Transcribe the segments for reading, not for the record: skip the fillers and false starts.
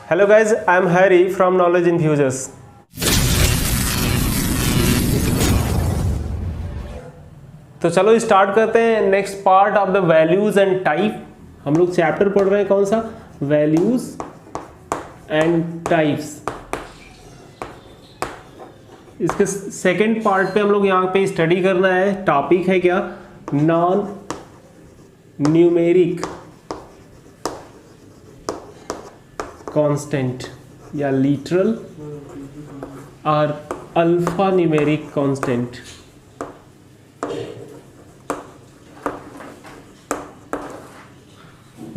Hello guys, I am Harry from Knowledge Infusers. तो चलो start करते हैं next part of the values and type. हम लोग चैप्टर पढ़ रहे हैं कौन सा, वैल्यूज एंड टाइप्स। इसके सेकेंड पार्ट पे हम लोग यहाँ पे स्टडी करना है। टॉपिक है क्या, नॉन न्यूमेरिक कांस्टेंट या लिटरल और alpha numeric constant.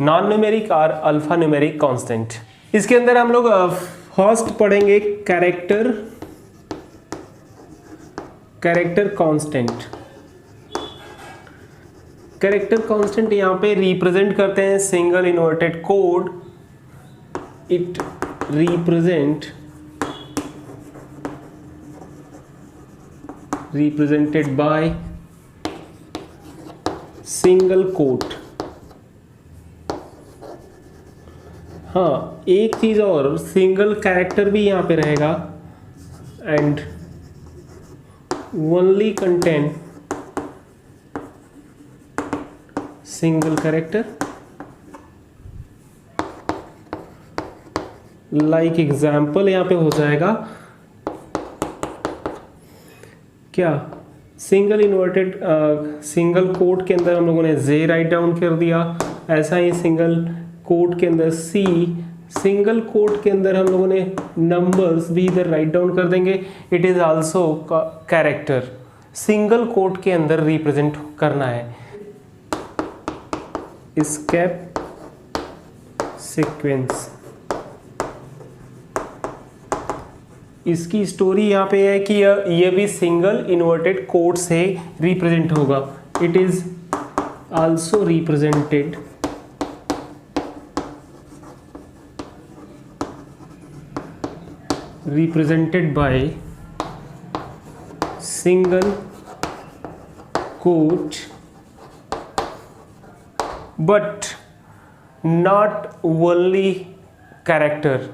Non numeric और अल्फा न्यूमेरिक कांस्टेंट। इसके अंदर हम लोग फर्स्ट पढ़ेंगे कैरेक्टर कांस्टेंट। कैरेक्टर कांस्टेंट यहां पे रिप्रेजेंट करते हैं single inverted code. It represented by single quote. हाँ, एक चीज और, सिंगल कैरेक्टर भी यहां पे रहेगा and only contain single character. Like example यहां पे हो जाएगा क्या, सिंगल इन्वर्टेड सिंगल कोट के अंदर हम लोगों ने जे राइट डाउन कर दिया। ऐसा ही सिंगल कोट के अंदर सी, सिंगल कोट के अंदर हम लोगों ने नंबर्स भी इधर राइट डाउन कर देंगे। It is also character, single quote के अंदर रिप्रेजेंट करना है। एस्केप सीक्वेंस, इसकी स्टोरी यहाँ पे है कि ये भी सिंगल इन्वर्टेड कोट से रिप्रेजेंट होगा। It is also represented by single quote but not only character.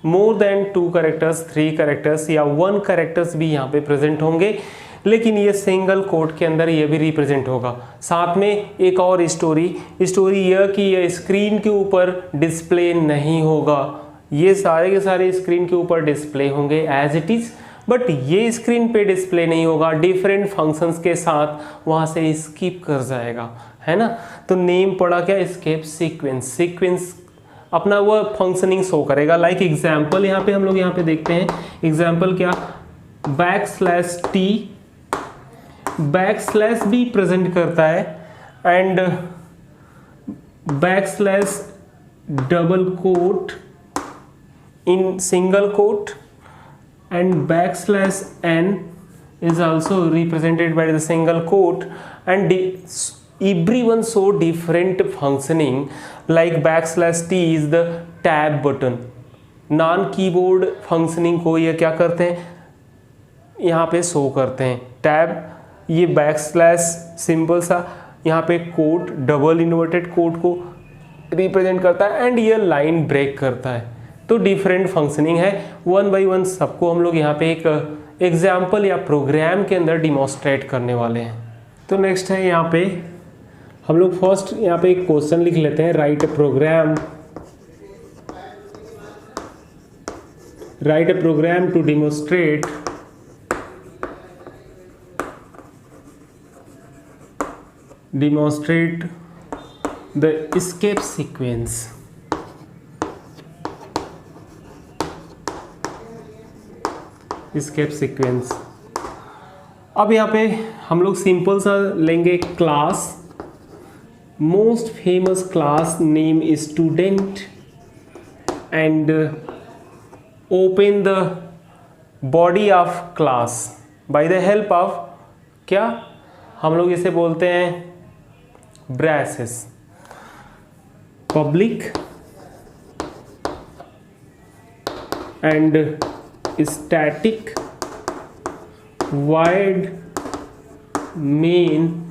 More than 2 characters, 3 characters या 1 कैरेक्टर्स भी यहाँ पे प्रेजेंट होंगे, लेकिन ये सिंगल कोट के अंदर ये भी रिप्रेजेंट होगा। साथ में एक और स्टोरी यह कि ये स्क्रीन के ऊपर डिस्प्ले नहीं होगा। ये सारे के सारे स्क्रीन के ऊपर डिस्प्ले होंगे एज इट इज, बट ये स्क्रीन पे डिस्प्ले नहीं होगा। डिफरेंट फंक्शंस के साथ वहाँ से स्किप कर जाएगा, है ना। तो नेम पड़ा क्या, एस्केप सीक्वेंस। सीक्वेंस अपना वो फंक्शनिंग शो करेगा। लाइक एग्जाम्पल यहाँ पे हम लोग यहाँ पे देखते हैं। एग्जाम्पल क्या, /t, बैकस्लैश भी प्रेजेंट करता है and double quote in single quote and /n is also represented by the single quote and everyone show different functioning. Like /t is the tab button. Non keyboard functioning को ये क्या करते हैं, यहाँ पे शो करते हैं टैब। ये / सिंपल सा यहाँ पे कोट, डबल इन्वर्टेड कोट को रिप्रेजेंट करता है एंड ये लाइन ब्रेक करता है। तो डिफरेंट फंक्शनिंग है। 1 by 1 सबको हम लोग यहाँ पे एक एग्जाम्पल या प्रोग्राम के अंदर डिमॉन्स्ट्रेट करने वाले हैं। तो नेक्स्ट है यहाँ पे हम लोग फर्स्ट यहाँ पे एक क्वेश्चन लिख लेते हैं। Write a program to demonstrate the escape sequence. Escape sequence. अब यहाँ पे हम लोग सिंपल सा लेंगे class. Most famous class name is student and open the body of class by the help of क्या, हम लोग इसे बोलते हैं braces. Public and static void main.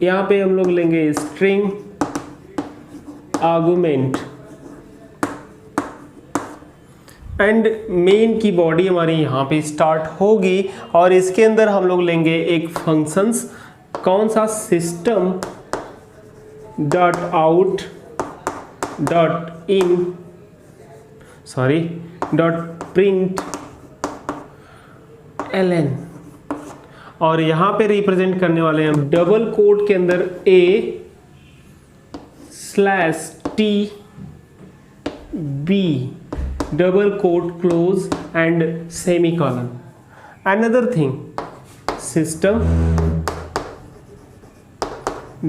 यहाँ पे हम लोग लेंगे स्ट्रिंग आर्गुमेंट एंड मेन की बॉडी हमारी यहाँ पे स्टार्ट होगी और इसके अंदर हम लोग लेंगे एक फंक्शंस, कौन सा, system dot out dot in dot print ln, और यहाँ पे रिप्रेजेंट करने वाले हैं डबल कोट के अंदर a/t b double quote close and semicolon. Another thing, system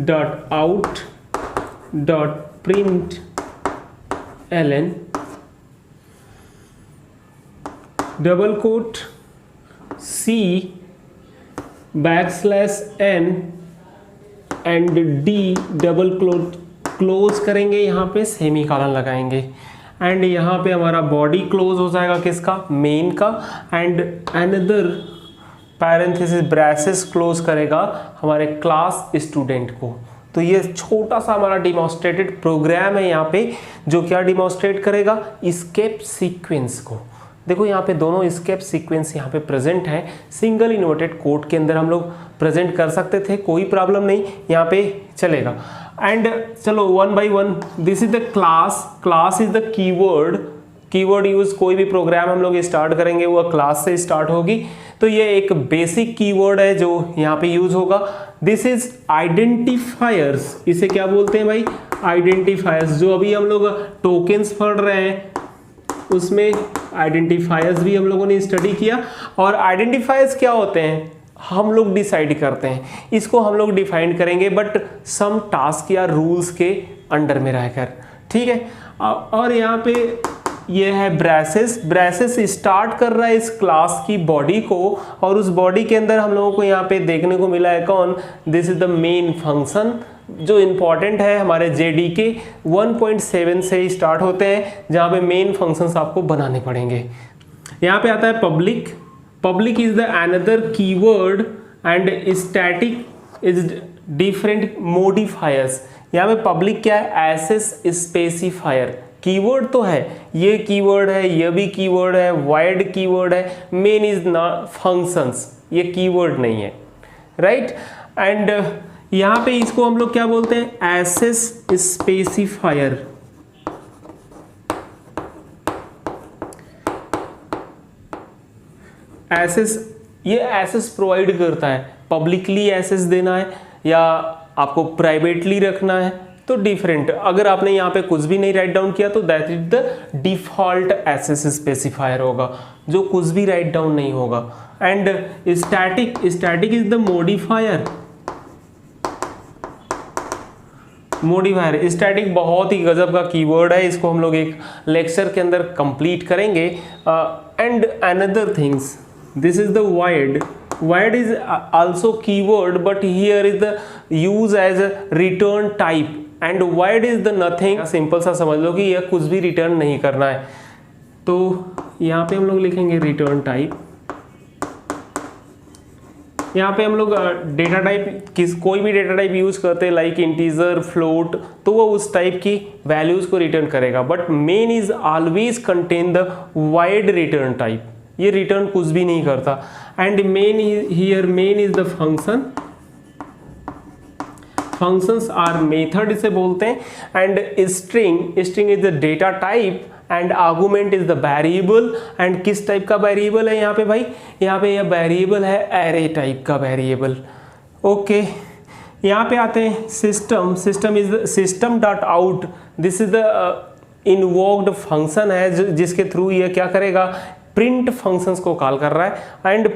dot out dot print ln double quote c \n and d double close करेंगे, यहाँ पे सेमी कॉलन लगाएंगे एंड यहाँ पे हमारा बॉडी क्लोज हो जाएगा किसका, मेन का, and another parenthesis braces close करेगा हमारे क्लास स्टूडेंट को. तो ये छोटा सा हमारा डिमॉन्स्ट्रेटेड प्रोग्राम है यहाँ पे, जो क्या डिमॉन्स्ट्रेट करेगा, एस्केप सीक्वेंस को. देखो यहाँ पे दोनों एस्केप सीक्वेंस यहाँ पे प्रेजेंट है. सिंगल इन्वर्टेड कोड के अंदर हम लोग प्रेजेंट कर सकते थे, कोई प्रॉब्लम नहीं, यहाँ पे चलेगा. एंड चलो one by one, this is the class is the keyword use. कोई भी प्रोग्राम हम लोग स्टार्ट करेंगे वो क्लास से स्टार्ट होगी. तो ये एक बेसिक कीवर्ड है जो यहाँ पे यूज होगा. This is identifiers. इसे क्या बोलते हैं भाई, आइडेंटिफायर्स. जो अभी हम लोग टोकन्स पढ़ रहे हैं उसमें आइडेंटिफायर्स भी हम लोगों ने स्टडी किया. और आइडेंटिफायर्स क्या होते हैं हम लोग डिसाइड करते हैं, इसको हम लोग डिफाइन करेंगे बट सम टास्क या रूल्स के अंडर में रहकर, ठीक है. और यहाँ पे ये है ब्रैसेस स्टार्ट कर रहा है इस क्लास की बॉडी को, और उस बॉडी के अंदर हम लोगों को यहाँ पे देखने को मिला है कौन, this is the main function, जो इंपॉर्टेंट है हमारे JDK 1.7 से स्टार्ट होते हैं, जहाँ पे मेन फंक्शंस आपको बनाने पड़ेंगे. यहाँ पे आता है public is the another keyword and static is different modifiers. यहाँ पे पब्लिक क्या है, एसेस स्पेसिफायर. कीवर्ड तो है, ये कीवर्ड है, ये भी कीवर्ड है, वाइड कीवर्ड है. मेन इज नॉट फंक्शंस, ये कीवर्ड नहीं है, राइट. एंड यहाँ पे इसको हम लोग क्या बोलते हैं, एसेस स्पेसिफायर. एसेस, ये एसेस प्रोवाइड करता है. पब्लिकली एसेस देना है या आपको प्राइवेटली रखना है तो डिफरेंट. अगर आपने यहाँ पे कुछ भी नहीं राइट डाउन किया तो that is the default assess specifier होगा, जो कुछ भी राइट डाउन नहीं होगा. And static is the modifier. Static बहुत ही गजब का कीवर्ड है, इसको हम लोग एक लेक्चर के अंदर कंप्लीट करेंगे. And another things, this is the void is also keyword but here is the use as a return type. And void is the nothing. Simple सा समझ लो कि यह कुछ भी रिटर्न नहीं करना है. तो यहाँ पे हम लोग लिखेंगे रिटर्न टाइप. यहाँ पे हम लोग डेटा टाइप कोई भी डेटा टाइप यूज करते हैं, लाइक इंटीजर, फ्लोट, तो वो उस टाइप की वैल्यूज को रिटर्न करेगा. But main is always contain the void return type. ये रिटर्न कुछ भी नहीं करता. And main is the function. Functions are method इसे बोलते हैं. And string is the data type and argument is the variable. And किस टाइप का वेरिएबल है यहाँ पे भाई, यहाँ पे यह वेरिएबल है एरे टाइप का वेरिएबल. ओके, यहाँ पे आते हैं system is system dot out. This is the invoked function है जिसके थ्रू ये क्या करेगा, प्रिंट फंक्शंस को कॉल कर रहा है. एंड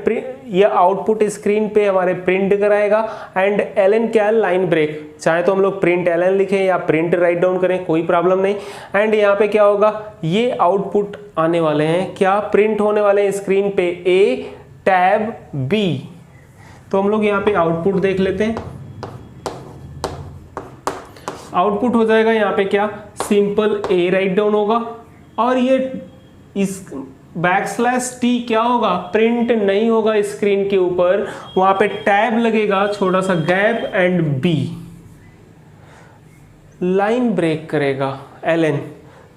ये आउटपुट स्क्रीन पे हमारे प्रिंट कराएगा. एंड ln क्या है, लाइन ब्रेक. चाहे तो हम लोग प्रिंट ln लिखें या प्रिंट राइट डाउन करें, कोई प्रॉब्लम नहीं. एंड यहाँ पे क्या होगा, ये आउटपुट आने वाले हैं, क्या प्रिंट होने वाले हैं स्क्रीन पे, A टैब B. तो हम लोग यहाँ पे आउटपुट देख लेते हैं. आउटपुट हो जाएगा यहाँ पे क्या, सिंपल A राइट डाउन होगा. और ये इस \t क्या होगा, प्रिंट नहीं होगा स्क्रीन के ऊपर, वहां पे टैब लगेगा, छोटा सा gap, and B line break करेगा ln.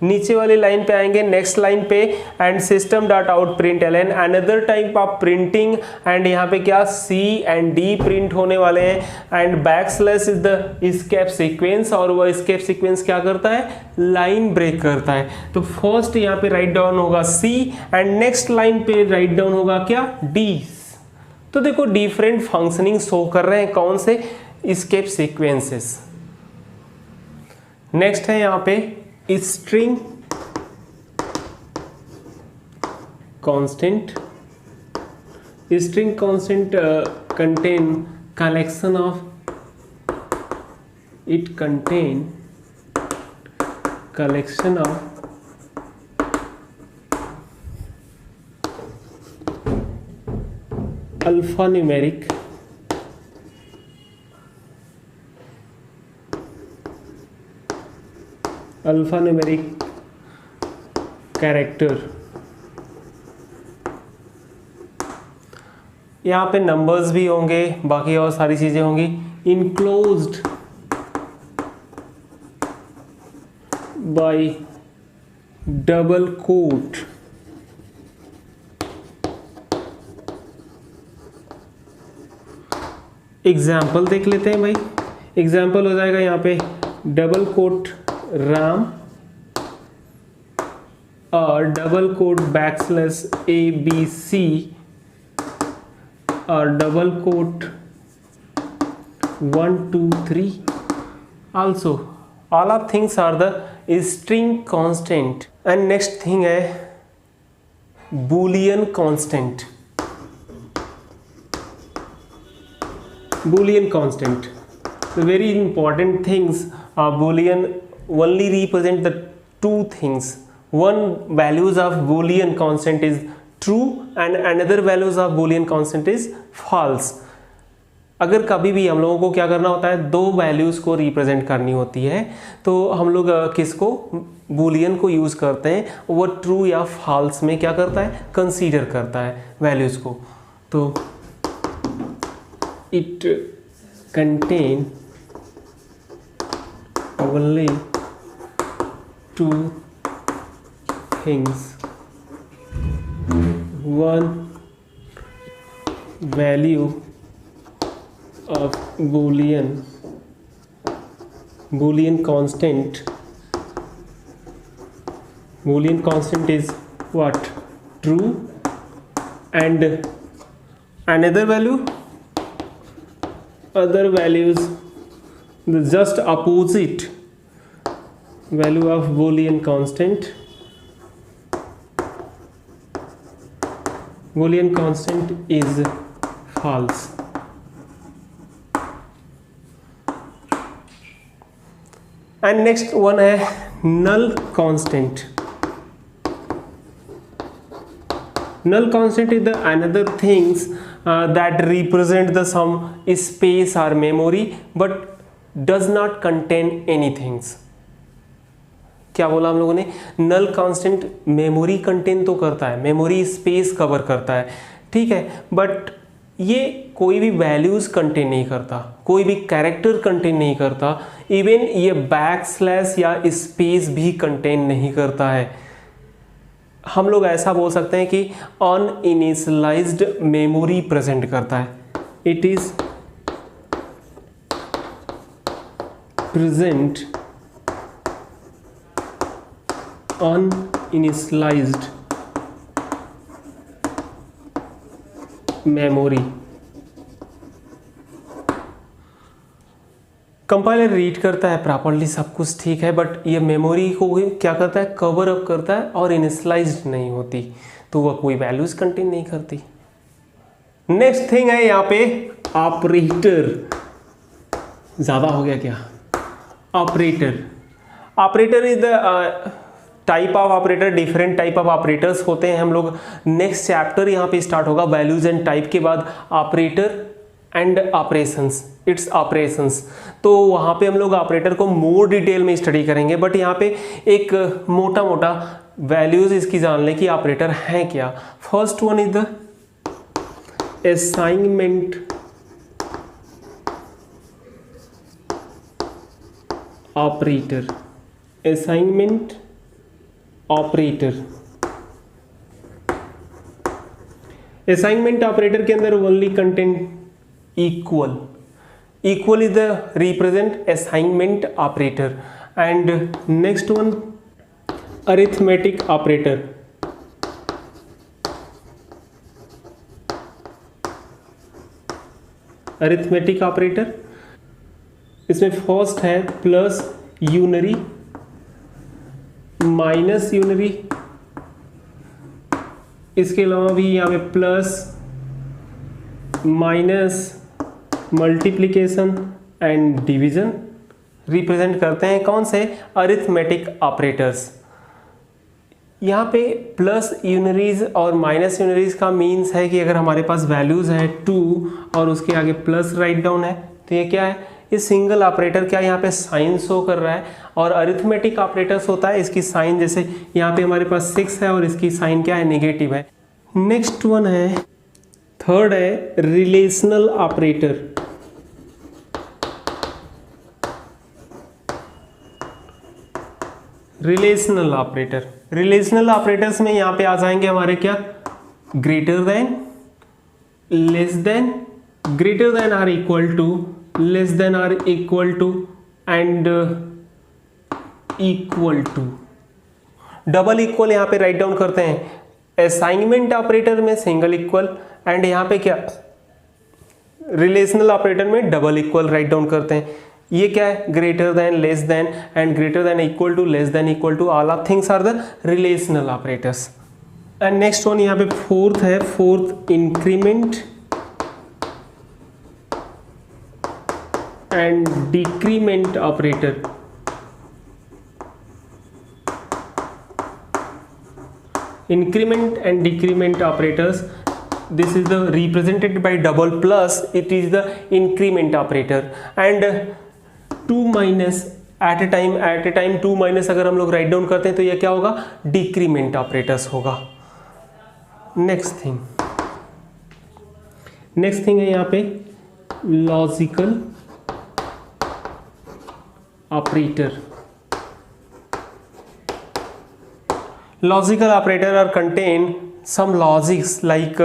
नीचे वाली लाइन पे आएंगे, नेक्स्ट लाइन पे, and system dot out print L N another type of printing, and यहाँ पे क्या सी एंड डी प्रिंट होने वाले हैं, and back slash is the escape sequence, और वो एस्केप सीक्वेंस क्या करता है, लाइन ब्रेक करता है। तो फर्स्ट यहाँ पे राइट डाउन होगा सी एंड नेक्स्ट लाइन पे राइट डाउन होगा क्या, डी। तो देखो डिफरेंट फंक्शनिंग शो कर रहे हैं कौन से, एस्केप सीक्वेंसेस। नेक्स्ट है यहाँ पे string constant. String constant contain collection of, it contain collection of alphanumeric character. यहाँ पे नंबर्स भी होंगे, बाकी और सारी चीजें होंगी। Enclosed by double quote, example देख लेते हैं भाई। एग्जाम्पल हो जाएगा यहाँ पे डबल कोट राम और double quote backslash A B C और double quote 1 2 3। also all of things are the string constant, and next thing है boolean constant। boolean constant, the very important things are boolean only represent the two things, one values of boolean constant is true and another values of boolean constant is false। अगर कभी भी हम लोगों को क्या करना होता है, दो वैल्यूज़ को रिप्रेजेंट करनी होती है, तो हम लोग किसको, बूलियन को यूज़ करते हैं, वो ट्रू या फॉल्स में क्या करता है, कंसीडर करता है वैल्यूज़ को। तो it contain only two things, one value of boolean constant is what, true, and another value, other values the just opposite value of boolean constant is false। and next one है null constant। null constant is the another things that represent the some space or memory but does not contain anything। क्या बोला हम लोगों ने, नल constant memory contain तो करता है, memory space cover करता है, ठीक है, बट ये कोई भी वैल्यूज़ कंटेन नहीं करता, कोई भी कैरेक्टर कंटेन नहीं करता, इवन ये बैक स्लैश या स्पेस भी कंटेन नहीं करता है। हम लोग ऐसा बोल सकते हैं कि अनइनिशियलाइज्ड मेमोरी प्रेजेंट करता है, it is present uninitialised memory. Compiler read करता है प्रॉपर्ली, सब कुछ ठीक है, बट ये मेमोरी को क्या करता है, कवर अप करता है और इनिशियलाइज्ड नहीं होती, तो वह कोई वैल्यूज कंटेन नहीं करती। नेक्स्ट थिंग है यहाँ पे ऑपरेटर। ज़्यादा हो गया क्या, operator. Operator is the type of operator, different type of operators होते हैं। हम लोग नेक्स्ट चैप्टर यहाँ पे स्टार्ट होगा वैल्यूज एंड टाइप के बाद operator and operations, it's operations. तो वहाँ पे हम लोग ऑपरेटर को मोर डिटेल में स्टडी करेंगे, बट यहाँ पे एक मोटा मोटा वैल्यूज इसकी जान लें कि ऑपरेटर हैं क्या। First one is the assignment operator. Assignment operator. Assignment operator के अंदर only content equal, equal is the represent assignment operator. And next one arithmetic operator. Arithmetic operator, इसमें फर्स्ट है प्लस यूनरी, माइनस यूनरी, इसके अलावा भी यहाँ पे plus, minus, multiplication and division represent करते हैं कौन से, अरिथमेटिक ऑपरेटर्स। यहाँ पे प्लस यूनरीज और माइनस यूनरीज का मीन्स है कि अगर हमारे पास वैल्यूज है 2 और उसके आगे प्लस राइट डाउन है तो ये क्या है, ये सिंगल ऑपरेटर क्या यहाँ पे साइन शो कर रहा है। और अरिथमेटिक ऑपरेटर्स होता है इसकी साइन, जैसे यहाँ पे हमारे पास 6 है और इसकी साइन क्या है, नेगेटिव है। नेक्स्ट वन है, थर्ड है relational operator. Relational operator, relational operators में यहाँ पे आ जाएंगे हमारे क्या, greater than, less than, greater than or equal to, less than or equal to and equal to. Double equal यहाँ पे राइट डाउन करते हैं। असाइनमेंट ऑपरेटर में सिंगल इक्वल एंड यहाँ पे क्या, रिलेशनल ऑपरेटर में डबल इक्वल राइट डाउन करते हैं। ये क्या है, greater than, less than and greater than, equal to, less than, equal to, all of things are the relational operators. And next one यहाँ पे फोर्थ है, fourth increment and decrement operator. Increment and decrement operators, this is the represented by double plus, it is the increment operator। and 2 minus at a time 2 minus अगर हम लोग right down करते हैं तो ये क्या होगा, डिक्रीमेंट ऑपरेटर्स होगा। नेक्स्ट थिंग है यहाँ पे logical operator. Logical operator are contain some logics like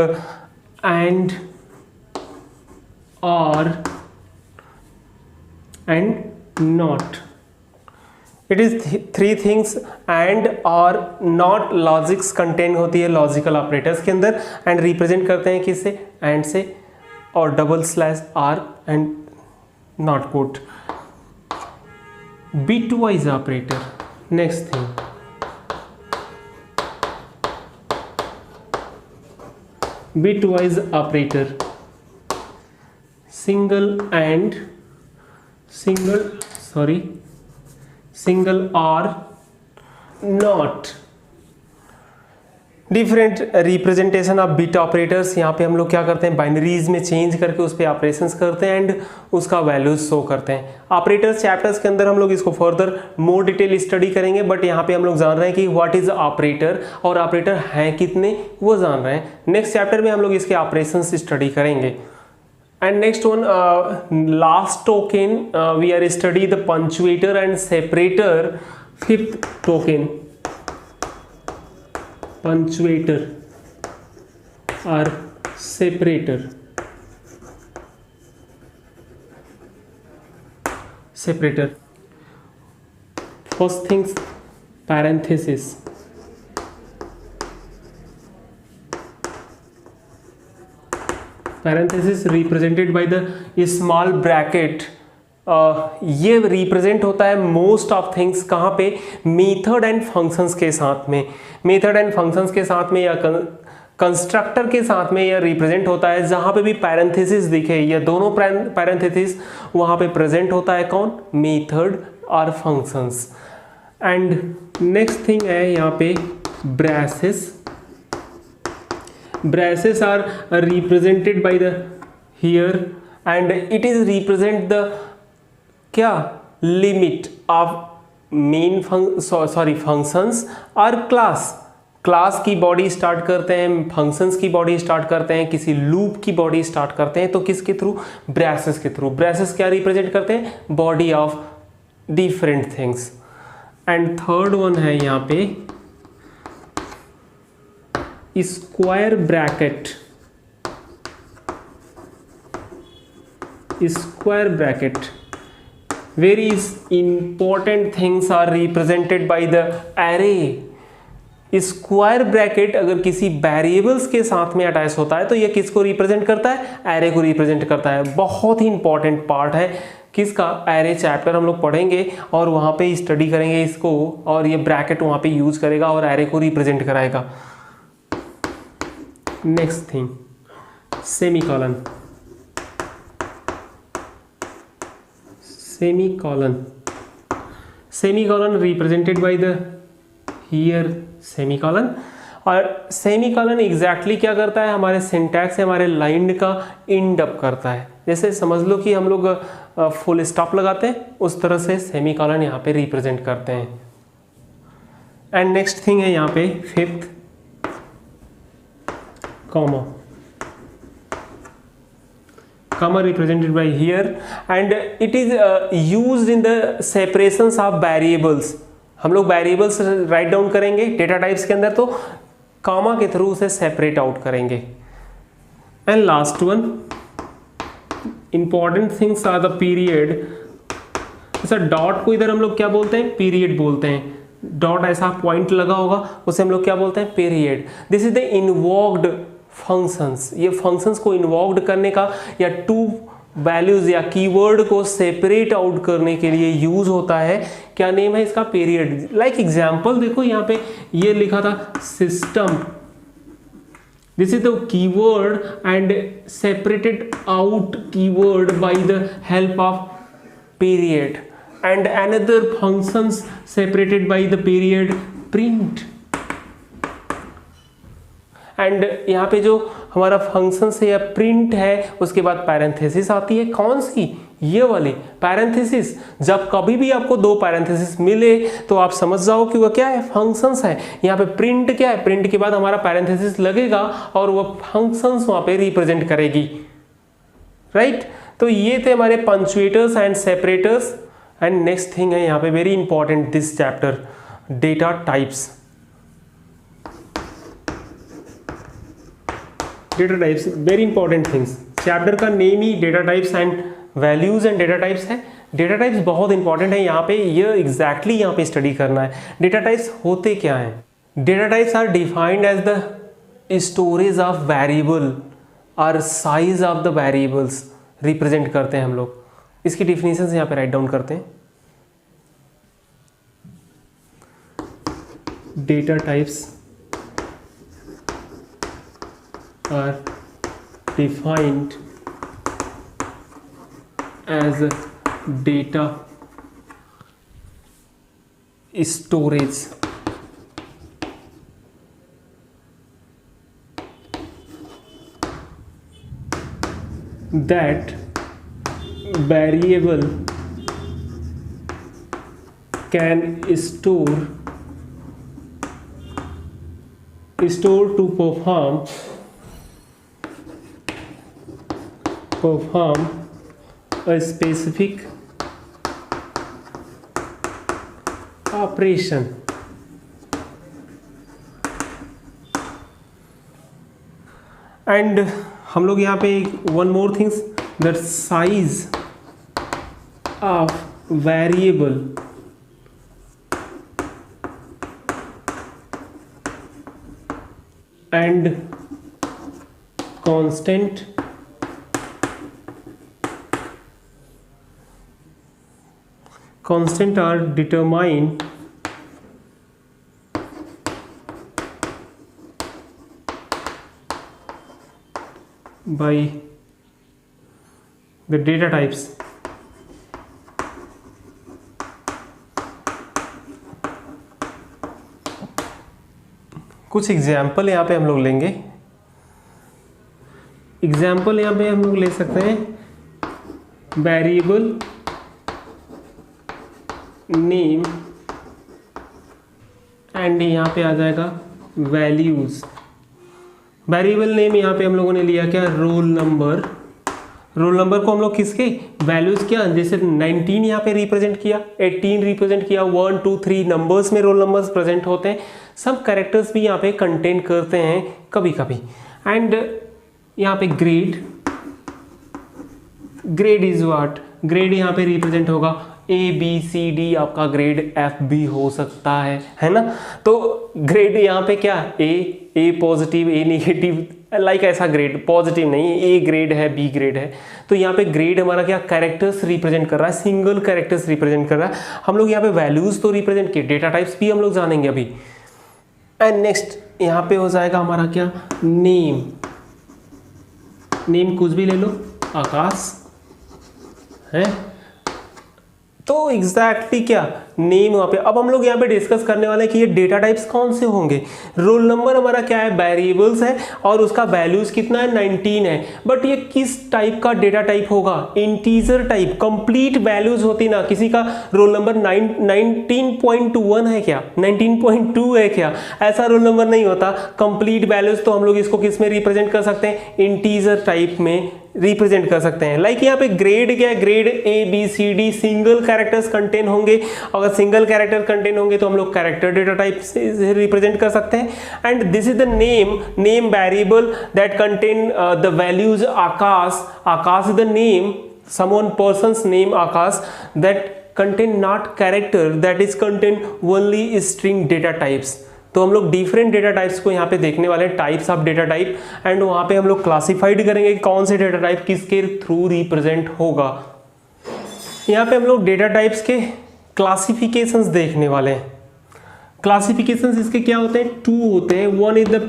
and, or and not. It is three things and, or, not logics contain होती है logical operators के अंदर and represent करते हैं किससे, and से और double slash r and not quote। bitwise operator, next thing bitwise operator, single and, single or not। Different representation of bit operators. यहाँ पे हम लोग क्या करते हैं, बाइनरीज में चेंज करके उस पर ऑपरेशंस करते हैं एंड उसका वैल्यूज शो करते हैं। ऑपरेटर्स चैप्टर्स के अंदर हम लोग इसको फर्दर मोर डिटेल स्टडी करेंगे, बट यहाँ पे हम लोग जान रहे हैं कि व्हाट इज ऑपरेटर और ऑपरेटर हैं कितने वो जान रहे हैं। नेक्स्ट चैप्टर में हम लोग इसके ऑपरेशंस स्टडी करेंगे। And next one last token we are study the punctuator and separator. Fifth token punctuator or separator। First things, parenthesis। parenthesis represented by the small bracket। ये रिप्रेजेंट होता है most of things कहाँ पे, method and functions के साथ में। Method and functions के साथ में या कंस्ट्रक्टर के साथ में यह रिप्रेजेंट होता है। जहाँ पे भी पैरेंथेसिस दिखे, ये दोनों पैरेंथेसिस वहाँ पे प्रेजेंट होता है कौन, मेथड और फंक्शंस। एंड नेक्स्ट थिंग है यहाँ पे braces. Braces are represented by the here and it is represent the क्या, लिमिट ऑफ मेन फंक्शंस और क्लास की बॉडी स्टार्ट करते हैं, फंक्शंस की बॉडी स्टार्ट करते हैं, किसी लूप की बॉडी स्टार्ट करते हैं तो किसके थ्रू, ब्रेसेस के थ्रू। ब्रेसेस क्या रिप्रेजेंट करते हैं, body of different things. And third one है यहाँ पे square bracket, various important things are represented by the array. Square bracket अगर किसी वेरिएबल्स के साथ में अटैच होता है तो ये किसको रिप्रेजेंट करता है? एरे को रिप्रेजेंट करता है। बहुत ही इंपॉर्टेंट पार्ट है किसका? एरे चैप्टर हम लोग पढ़ेंगे और वहाँ पे स्टडी करेंगे इसको, और ये ब्रैकेट वहाँ पे यूज करेगा और एरे को रिप्रेजेंट कराएगा। Next thing, semicolon. Semicolon represented by the here semicolon. और सेमीकॉलन एग्जैक्टली क्या करता है? हमारे सिंटैक्स से हमारे लाइन का एंड अप करता है। जैसे समझ लो कि हम लोग फुल स्टॉप लगाते हैं, उस तरह से सेमीकॉलन यहाँ पे रिप्रेजेंट करते हैं। एंड नेक्स्ट थिंग है यहाँ पे fifth, comma. Comma represented by here and it is used in the separations of variables। हम लोग वेरिएबल्स राइट डाउन करेंगे डेटा टाइप्स के अंदर, तो कॉमा के थ्रू उसे सेपरेट आउट करेंगे। And last one, important things are the period. ऐसा डॉट को इधर हम लोग क्या बोलते हैं? पीरियड बोलते हैं। डॉट ऐसा पॉइंट लगा होगा उसे हम लोग क्या बोलते हैं? Period. This is the invoked functions. ये फंक्शंस को इन्वोक्ड करने का या टू वैल्यूज या कीवर्ड को सेपरेट आउट करने के लिए यूज होता है। क्या नेम है इसका? पीरियड। लाइक एग्जांपल देखो यहाँ पे ये लिखा था system, this is the keyword and separated out keyword by the help of period and another functions separated by the period print. And यहाँ पे जो हमारा फंक्शन से या प्रिंट है उसके बाद पैरेंथेसिस आती है। कौन सी? ये वाली पैरेंथेसिस। जब कभी भी आपको दो पैरेंथेसिस मिले तो आप समझ जाओ कि वह क्या है? फंक्शंस है। यहाँ पे प्रिंट क्या है? प्रिंट के बाद हमारा पैरेंथेसिस लगेगा और वह फंक्शंस वहाँ पे रिप्रेजेंट करेगी, राइट? तो ये थे हमारे punctuators and separators. And next thing है यहाँ पे very important this chapter, data types. Data types very important things. Chapter का नेम ही data types and values and data types है। डेटा टाइप्स बहुत इंपॉर्टेंट है यहाँ पे, ये एग्जैक्टली यहाँ पे स्टडी करना है। डेटा टाइप्स होते क्या हैं? Data types are defined as the storage of variable और size of the variables represent करते हैं हम लोग। इसकी डिफिनीशन यहाँ पे राइट डाउन करते हैं। Data types are defined as data storage that variable can store to perform a specific operation। And हम लोग यहाँ पे one more things, that size of variable and constant are determined by the data types। कुछ example यहाँ पे हम लोग लेंगे। एग्जाम्पल यहाँ पे हम लोग ले सकते हैं वेरिएबल नेम एंड यहाँ पे आ जाएगा वैल्यूज। वेरिएबल नेम यहाँ पे हम लोगों ने लिया क्या? Roll number. रोल नंबर को हम लोग किसके वैल्यूज क्या, जैसे 19 यहाँ पे रिप्रेजेंट किया, 18 रिप्रेजेंट किया, 1 2 3 नंबर्स में रोल नंबर्स प्रेजेंट होते हैं, सब कैरेक्टर्स भी यहाँ पे कंटेन करते हैं कभी कभी। एंड यहाँ पे ग्रेड इज व्हाट, ग्रेड यहाँ पे रिप्रेजेंट होगा ABCD, आपका ग्रेड F भी हो सकता है ना। तो ग्रेड यहाँ पे क्या, A positive, A negative, like ऐसा ग्रेड, पॉजिटिव नहीं, A ग्रेड है, B ग्रेड है। तो यहाँ पे ग्रेड हमारा क्या, कैरेक्टर्स रिप्रेजेंट कर रहा है, सिंगल कैरेक्टर्स रिप्रेजेंट कर रहा है। हम लोग यहाँ पे वैल्यूज तो रिप्रेजेंट किए, डेटा टाइप्स भी हम लोग जानेंगे अभी। एंड नेक्स्ट यहाँ पे हो जाएगा हमारा क्या, नेम। नेम कुछ भी ले लो, आकाश है, तो एग्जैक्टली क्या नेम वहाँ पे। अब हम लोग यहाँ पे डिस्कस करने वाले हैं कि ये डेटा टाइप्स कौन से होंगे। रोल नंबर हमारा क्या है, वेरिएबल्स है और उसका वैल्यूज कितना है, 19 है। बट ये किस टाइप का डेटा टाइप होगा, इंटीजर टाइप, कंप्लीट वैल्यूज होती ना। किसी का रोल नंबर 19.1 है क्या, 19.2 है क्या, ऐसा रोल नंबर नहीं होता। कंप्लीट वैल्यूज तो हम लोग इसको किस में रिप्रेजेंट कर सकते हैं, इंटीजर टाइप में रिप्रेजेंट कर सकते हैं। लाइक यहाँ पे ग्रेड क्या है, grade ABCD single characters contain होंगे। अगर सिंगल कैरेक्टर कंटेन होंगे तो हम लोग कैरेक्टर डेटा टाइप से रिप्रेजेंट कर सकते हैं। And this is the name variable that contain the values Akash. Akash is the name, someone person's name Akash, that contain not character, that is contain only string data types। तो हम लोग different data types को यहाँ पे देखने वाले हैं, types of data type. And वहाँ पे हम लोग क्लासिफाइड करेंगे कि कौन से डेटा टाइप किसके थ्रू रिप्रेजेंट होगा। यहाँ पे हम लोग डेटा टाइप्स के क्लासिफिकेशंस देखने वाले हैं। क्लासिफिकेशंस इसके क्या होते हैं, 2 होते हैं। One is the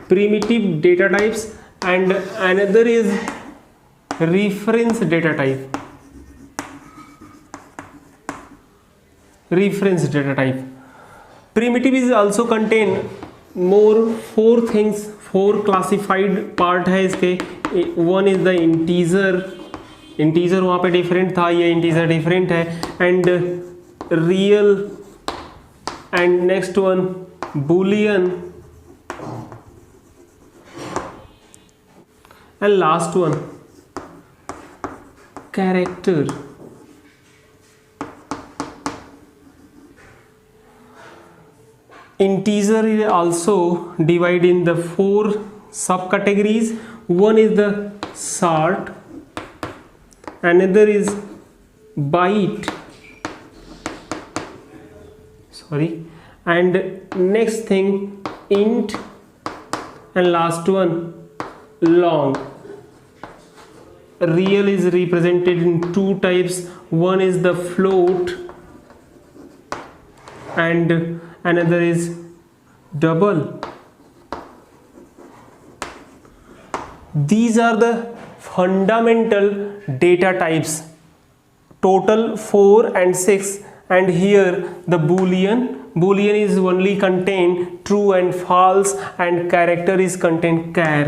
primitive data types and another is reference data type। reference data type, primitive is also contain more 4 things, 4 classified part है इसके। one is the integer वहाँ पे डिफरेंट था, ये integer डिफरेंट है। and real and next one boolean and last one character। Integer is also divided in the 4 subcategories. One is the short, another is byte, and next thing int, and last one long। Real is represented in 2 types. One is the float and another is double। These are the fundamental data types, total 4 and 6। and here the boolean is only contain true and false, and character is contain char।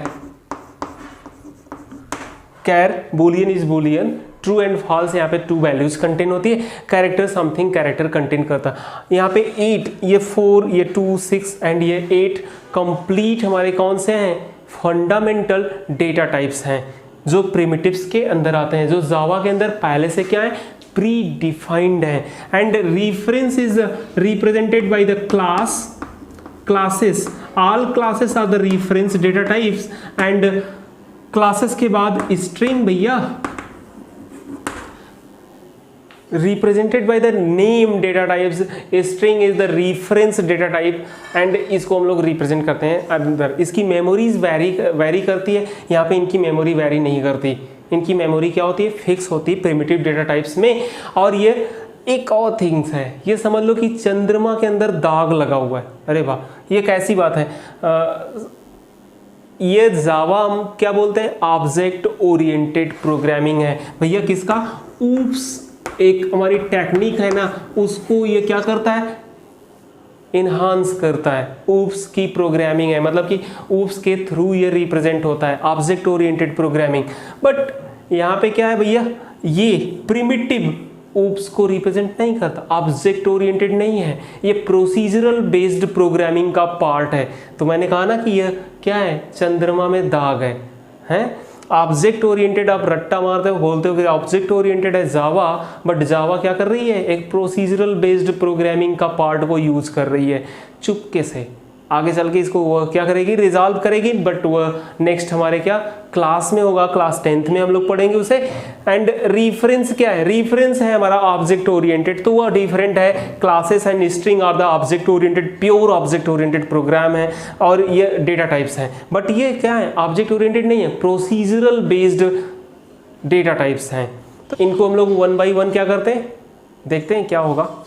boolean is boolean, true and false यहाँ पे 2 values contain होती है। Character something character contain करता है। यहाँ पे 8, ये 4, ये 2, 6 एंड ये 8 कंप्लीट हमारे कौन से हैं, फंडामेंटल डेटा टाइप्स हैं जो प्रिमिटिव्स के अंदर आते हैं, जो जावा के अंदर पहले से क्या है, प्री डिफाइंड है। And reference is represented by the classes. All classes are the reference data types. And classes के बाद स्ट्रिंग भैया represented by the name data types। string is the reference data type and इसको हम लोग represent करते हैं अंदर। इसकी मेमोरीज वेरी करती है, यहाँ पे इनकी मेमोरी वेरी नहीं करती। इनकी मेमोरी क्या होती है, फिक्स होती है प्रिमिटिव डेटा टाइप्स में। और ये एक और थिंग्स है, ये समझ लो कि चंद्रमा के अंदर दाग लगा हुआ है। अरे वाह, ये कैसी बात है। ये जावा हम क्या बोलते हैं, ऑब्जेक्ट ओरिएंटेड प्रोग्रामिंग है भैया। किसका, ऊप्स एक हमारी टेक्निक है ना, उसको ये क्या करता है, इन्हांस करता है। ऊप्स की प्रोग्रामिंग है, मतलब कि ऊप्स के थ्रू ये रिप्रेजेंट होता है, ऑब्जेक्ट ओरिएंटेड प्रोग्रामिंग। बट यहाँ पे क्या है भैया, ये प्रिमिटिव ऊप्स को रिप्रेजेंट नहीं करता, ऑब्जेक्ट ओरिएंटेड नहीं है, ये प्रोसीजरल बेस्ड प्रोग्रामिंग का पार्ट है। तो मैंने कहा ना कि ये क्या है, चंद्रमा में दाग है, हैं। ऑब्जेक्ट ओरिएंटेड आप रट्टा मारते हो, बोलते हो कि ऑब्जेक्ट ओरिएंटेड है जावा, बट जावा क्या कर रही है, एक प्रोसीजरल बेस्ड प्रोग्रामिंग का पार्ट को यूज कर रही है चुपके से। आगे चल के इसको वो क्या करेगी, रिजॉल्व करेगी, बट वह नेक्स्ट हमारे क्या क्लास में होगा, क्लास 10th में हम लोग पढ़ेंगे उसे। एंड रेफरेंस क्या है, रेफरेंस है हमारा ऑब्जेक्ट ओरिएंटेड, तो वह डिफरेंट है। Classes and string are the object oriented, pure object oriented program है, और ये डेटा टाइप्स हैं। बट ये क्या है, ऑब्जेक्ट ओरिएंटेड नहीं है, प्रोसीजरल बेस्ड डेटा टाइप्स हैं। तो इनको हम लोग 1 by 1 क्या करते हैं, देखते हैं क्या होगा।